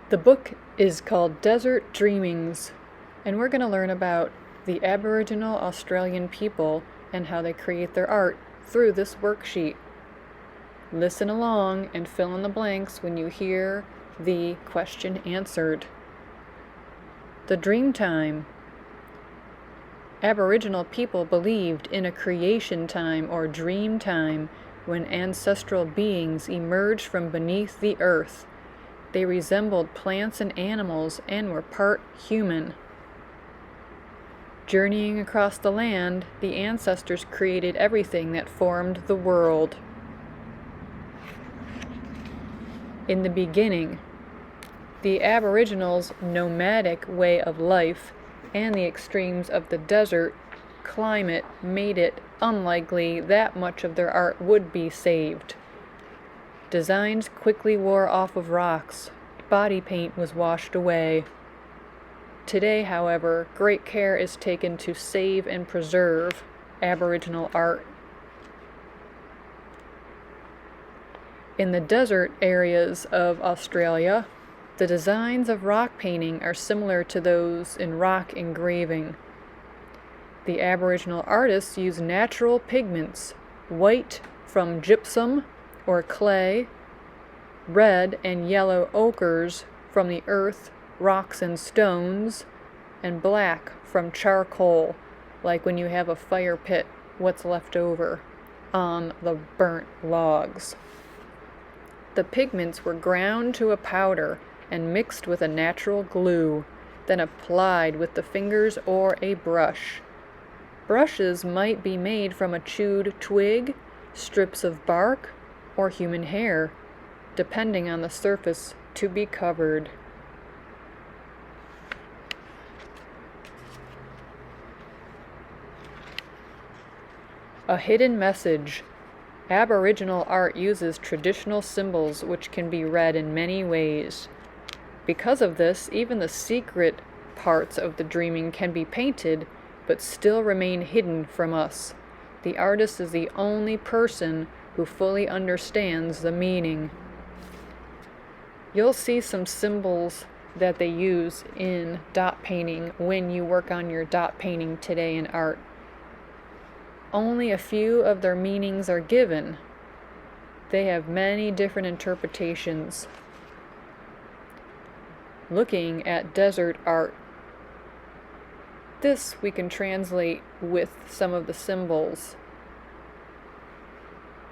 The book is called Desert Dreamings, and we're going to learn about the Aboriginal Australian people and how they create their art through this worksheet. Listen along and fill in the blanks when you hear the question answered. The dream time. Aboriginal people believed in a creation time or dream time when ancestral beings emerged from beneath the earth. They resembled plants and animals and were part human. Journeying across the land, the ancestors created everything that formed the world. In the beginning, the Aboriginals' nomadic way of life and the extremes of the desert climate made it unlikely that much of their art would be saved. Designs quickly wore off of rocks. Body paint was washed away. Today, however, great care is taken to save and preserve Aboriginal art. In the desert areas of Australia, the designs of rock painting are similar to those in rock engraving. The Aboriginal artists use natural pigments, white from gypsum or clay, red and yellow ochres from the earth, rocks and stones, and black from charcoal, like when you have a fire pit, what's left over on the burnt logs. The pigments were ground to a powder and mixed with a natural glue, then applied with the fingers or a brush. Brushes might be made from a chewed twig, strips of bark, or human hair, depending on the surface to be covered. A hidden message. Aboriginal art uses traditional symbols which can be read in many ways. Because of this, even the secret parts of the dreaming can be painted, but still remain hidden from us. The artist is the only person who fully understands the meaning. You'll see some symbols that they use in dot painting when you work on your dot painting today in art. Only a few of their meanings are given. They have many different interpretations. Looking at desert art. This we can translate with some of the symbols.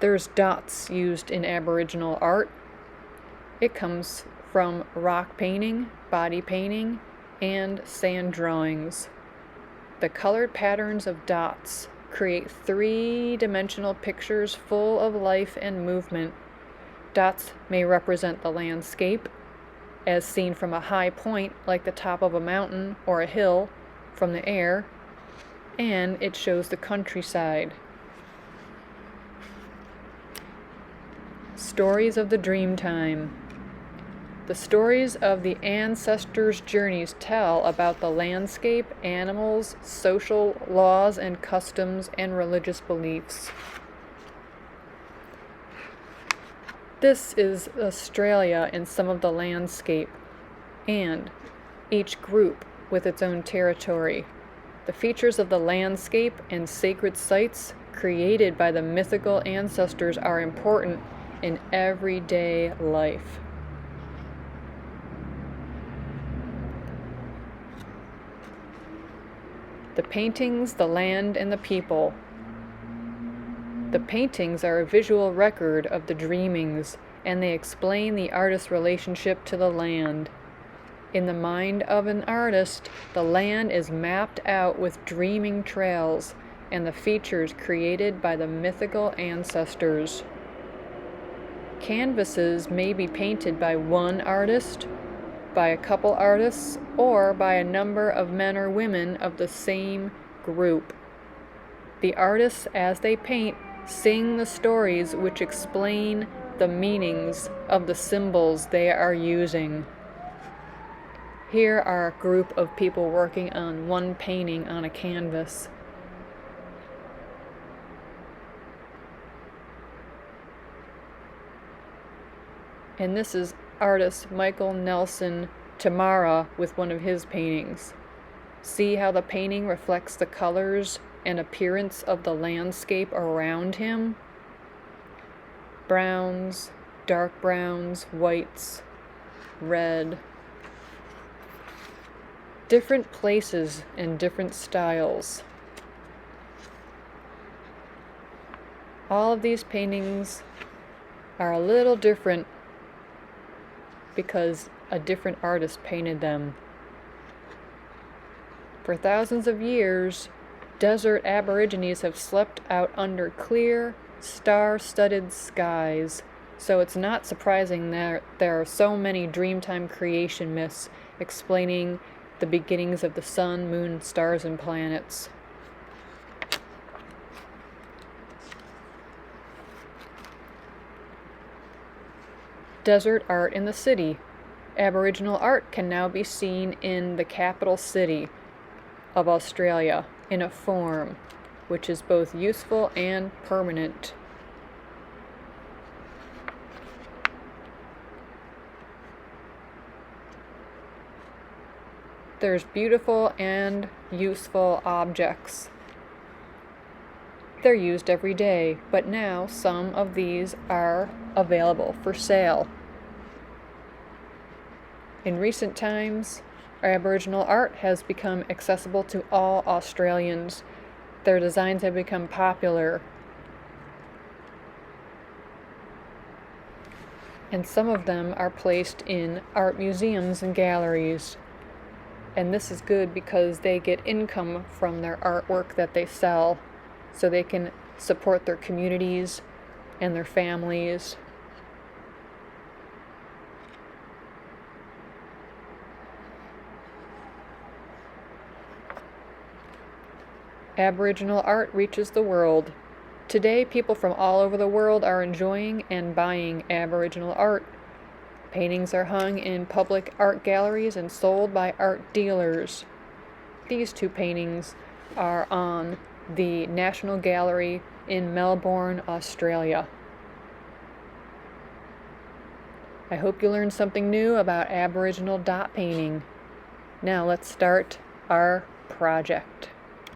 There's dots used in Aboriginal art. It comes from rock painting, body painting, and sand drawings. The colored patterns of dots create three-dimensional pictures full of life and movement. Dots may represent the landscape, as seen from a high point like the top of a mountain or a hill from the air, and it shows the countryside. Stories of the dream time. The stories of the ancestors' journeys tell about the landscape, animals, social laws and customs, and religious beliefs. This is Australia in some of the landscape, and each group with its own territory. The features of the landscape and sacred sites created by the mythical ancestors are important in everyday life. The paintings, the land, and the people. The paintings are a visual record of the dreamings, and they explain the artist's relationship to the land. In the mind of an artist, the land is mapped out with dreaming trails and the features created by the mythical ancestors. Canvases may be painted by one artist, by a couple artists, or by a number of men or women of the same group. The artists, as they paint, sing the stories which explain the meanings of the symbols they are using. Here are a group of people working on one painting on a canvas. And this is artist Michael Nelson Tamara with one of his paintings. See how the painting reflects the colors and appearance of the landscape around him? Browns, dark browns, whites, red. Different places and different styles. All of these paintings are a little different because a different artist painted them. For thousands of years, desert aborigines have slept out under clear, star-studded skies, so it's not surprising that there are so many Dreamtime creation myths explaining the beginnings of the sun, moon, stars, and planets. Desert art in the city. Aboriginal art can now be seen in the capital city of Australia in a form which is both useful and permanent. There's beautiful and useful objects. They're used every day, but now some of these are available for sale. In recent times, Aboriginal art has become accessible to all Australians. Their designs have become popular. And some of them are placed in art museums and galleries. And this is good because they get income from their artwork that they sell, so they can support their communities and their families. Aboriginal art reaches the world. Today, people from all over the world are enjoying and buying Aboriginal art. Paintings are hung in public art galleries and sold by art dealers. These two paintings are on the National Gallery in Melbourne, Australia. I hope you learned something new about Aboriginal dot painting. Now let's start our project.